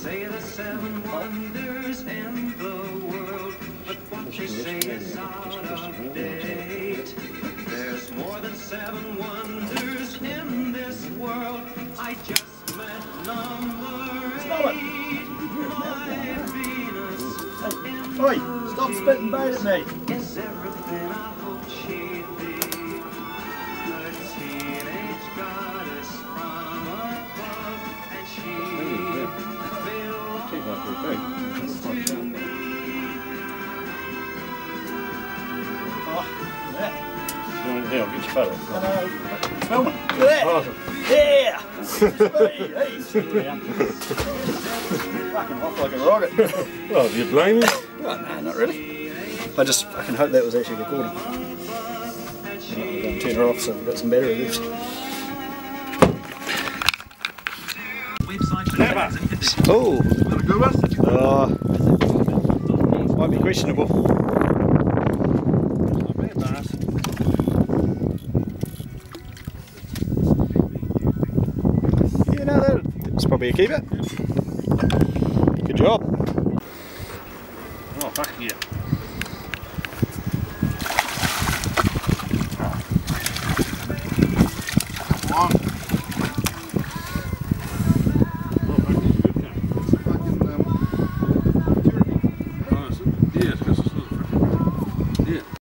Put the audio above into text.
say the 7 wonders in the world, but what they say is out of date. There's more than 7 wonders in this world. I just met number 8, my Venus in Oi, stop spitting bait at me. is everything I hoped she'd be. A teenage goddess from above, and she belongs to me. Oh, yeah. Yeah, I'll get your photo. Film it. Look at that. Yeah! Hey, fucking off like a rocket. Well, do you blame me? Oh, no, not really. I just fucking hope that was actually recording. I'm going to turn her off so we've got some battery left. Oh! Got a good one? Might be questionable. Not bad, Bass. Yeah, no, that's probably a keeper. Good job. Oh, fuck yeah.